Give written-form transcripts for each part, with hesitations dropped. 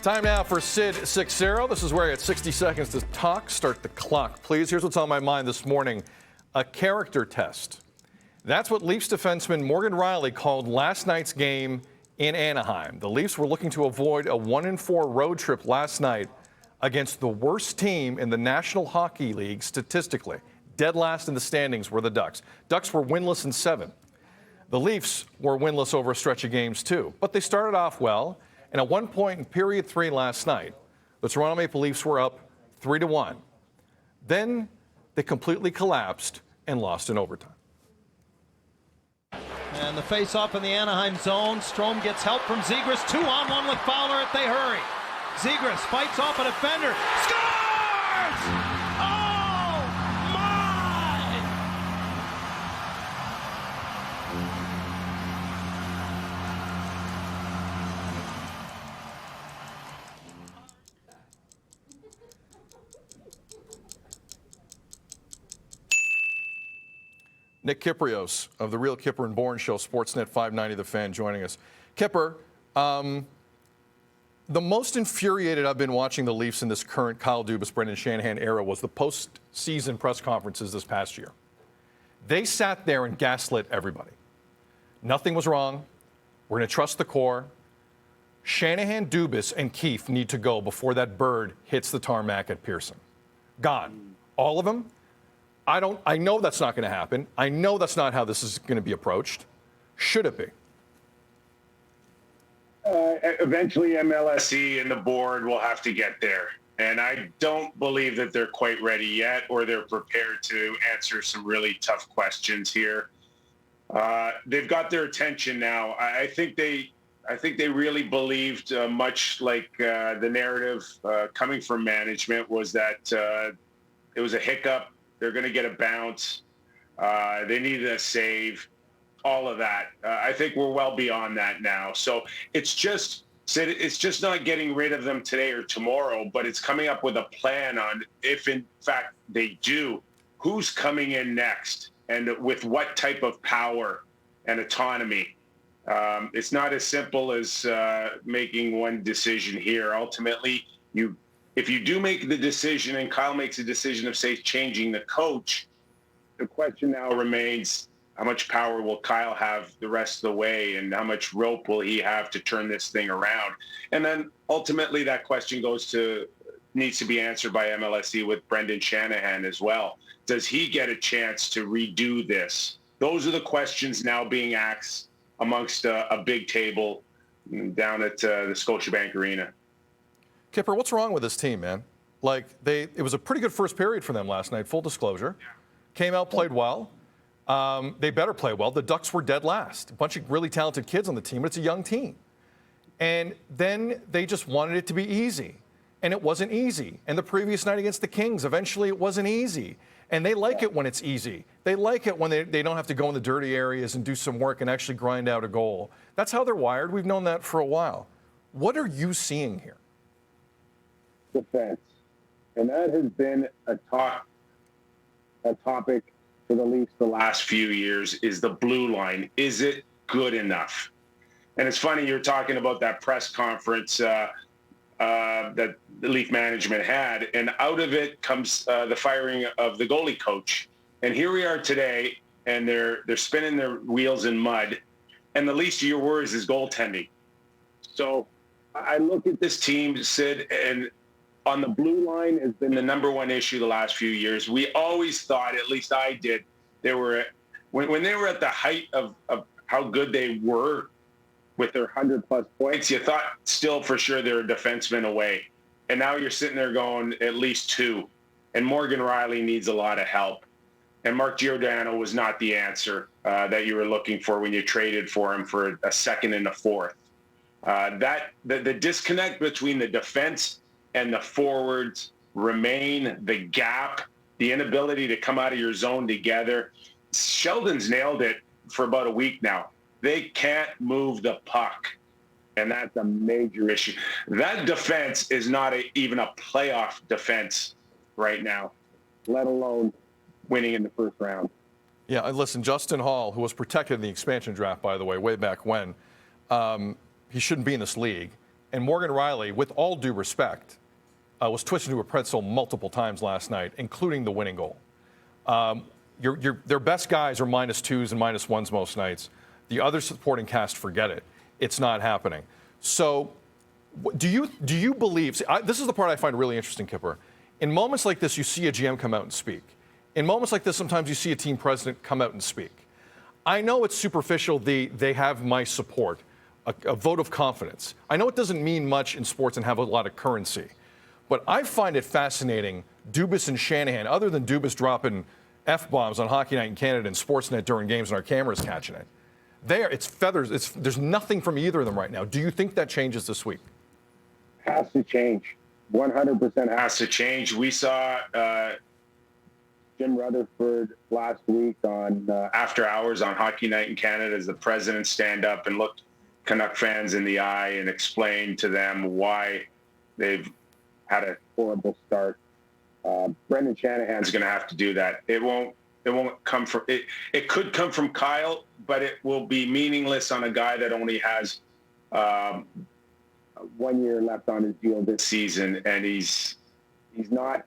Time now for Sid 6-0. This is where you had 60 seconds to talk. Start the clock, please. Here's what's on my mind this morning. A character test. That's what Leafs defenseman Morgan Rielly called last night's game in Anaheim. The Leafs were looking to avoid a 1-4 road trip last night against the worst team in the National Hockey League statistically. Dead last in the standings were the Ducks. Ducks were winless in 7. The Leafs were winless over a stretch of games too, but they started off well. And at one point in period 3 last night, the Toronto Maple Leafs were up 3-1. Then they completely collapsed and lost in overtime. And the face-off in the Anaheim zone. Strome gets help from Zegras. 2-on-1 with Fowler if they hurry. Zegras fights off a defender. Scores! Oh, my! Nick Kypreos of the Real Kipper and Bourne Show, Sportsnet590 TheFan, joining us. Kipper, the most infuriated I've been watching the Leafs in this current Kyle Dubas, Brendan Shanahan era was the postseason press conferences this past year. They sat there and gaslit everybody. Nothing was wrong. We're going to trust the core. Shanahan, Dubas, and Keefe need to go before that bird hits the tarmac at Pearson. Gone. All of them. I know that's not going to happen. I know that's not how this is going to be approached. Should it be? Eventually, MLSE and the board will have to get there. And I don't believe that they're quite ready yet, or they're prepared to answer some really tough questions here. They've got their attention now. I think they really believed, much like the narrative coming from management, was that it was a hiccup. They're going to get a bounce. They needed a save. All of that. I think we're well beyond that now. So it's just not getting rid of them today or tomorrow, but it's coming up with a plan on if, in fact, they do, who's coming in next and with what type of power and autonomy. It's not as simple as making one decision here. Ultimately, if you do make the decision and Kyle makes a decision of, say, changing the coach, the question now remains, how much power will Kyle have the rest of the way, and how much rope will he have to turn this thing around? And then ultimately that question needs to be answered by MLSE with Brendan Shanahan as well. Does he get a chance to redo this? Those are the questions now being asked amongst a big table down at the Scotiabank Arena. Kipper, what's wrong with this team, man? Like, it was a pretty good first period for them last night, full disclosure. Yeah. Came out, played well. They better play well. The Ducks were dead last. A bunch of really talented kids on the team, but it's a young team. And then they just wanted it to be easy. And it wasn't easy. And the previous night against the Kings, eventually it wasn't easy. And they like it when it's easy. They like it when they don't have to go in the dirty areas and do some work and actually grind out a goal. That's how they're wired. We've known that for a while. What are you seeing here? Defense. And that has been a topic for the Leafs the last few years, is the blue line. Is it good enough? And it's funny, you're talking about that press conference that the Leaf management had, and out of it comes the firing of the goalie coach. And here we are today, and they're spinning their wheels in mud, and the least of your worries is goaltending. So I look at this team, Sid, and on the blue line has been the number one issue the last few years. We always thought, at least I did, they were when they were at the height of how good they were with their 100-plus points, you thought still for sure they were a defenseman away. And now you're sitting there going at least 2. And Morgan Rielly needs a lot of help. And Mark Giordano was not the answer that you were looking for when you traded for him for a second and a fourth. The disconnect between the defense and the forwards remain, the gap, the inability to come out of your zone together. Sheldon's nailed it for about a week now. They can't move the puck, and that's a major issue. That defense is not even a playoff defense right now, let alone winning in the first round. Yeah, listen, Justin Hall, who was protected in the expansion draft, by the way, way back when, he shouldn't be in this league. And Morgan Riley, with all due respect, was twisted into a pretzel multiple times last night, including the winning goal. Their best guys are -2s and -1s most nights. The other supporting cast, forget it. It's not happening. So do you believe, this is the part I find really interesting, Kipper. In moments like this, you see a GM come out and speak. In moments like this, sometimes you see a team president come out and speak. I know it's superficial, they have my support, a vote of confidence. I know it doesn't mean much in sports and have a lot of currency. But I find it fascinating, Dubas and Shanahan, other than Dubas dropping F-bombs on Hockey Night in Canada and Sportsnet during games and our cameras catching it. It's feathers. There's nothing from either of them right now. Do you think that changes this week? Has to change. 100% Has to change. We saw Jim Rutherford last week on after hours on Hockey Night in Canada as the president stand up and looked Canuck fans in the eye and explained to them why they've had a horrible start. Brendan Shanahan's is going to have to do that. It won't come from it. It could come from Kyle, but it will be meaningless on a guy that only has 1 year left on his deal this season, and he's not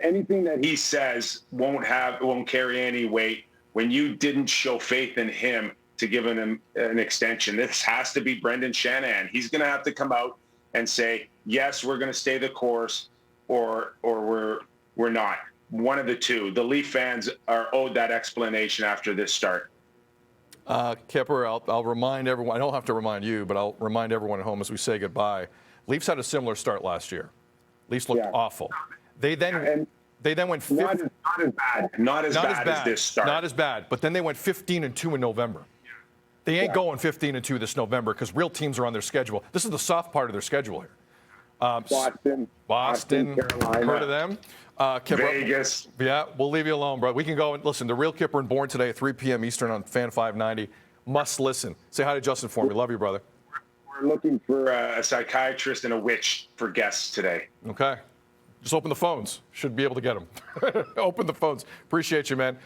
anything that he says won't carry any weight when you didn't show faith in him to give him an extension. This has to be Brendan Shanahan. He's going to have to come out and say, yes, we're going to stay the course, or we're not. One of the two. The Leaf fans are owed that explanation after this start. Kipper, I'll remind everyone. I don't have to remind you, but I'll remind everyone at home as we say goodbye. Leafs had a similar start last year. Leafs looked awful. They then went not as bad. Not as bad as this start. Not as bad. But then they went 15-2 in November. They ain't going 15-2 this November because real teams are on their schedule. This is the soft part of their schedule here. Boston, Carolina. Heard of them? Kipper, Vegas. Yeah, we'll leave you alone, bro. We can go and listen. The Real Kipper and Born today at 3 p.m. Eastern on Fan 590. Must listen. Say hi to Justin for me. Love you, brother. We're looking for a psychiatrist and a witch for guests today. Okay. Just open the phones. Should be able to get them. Open the phones. Appreciate you, man.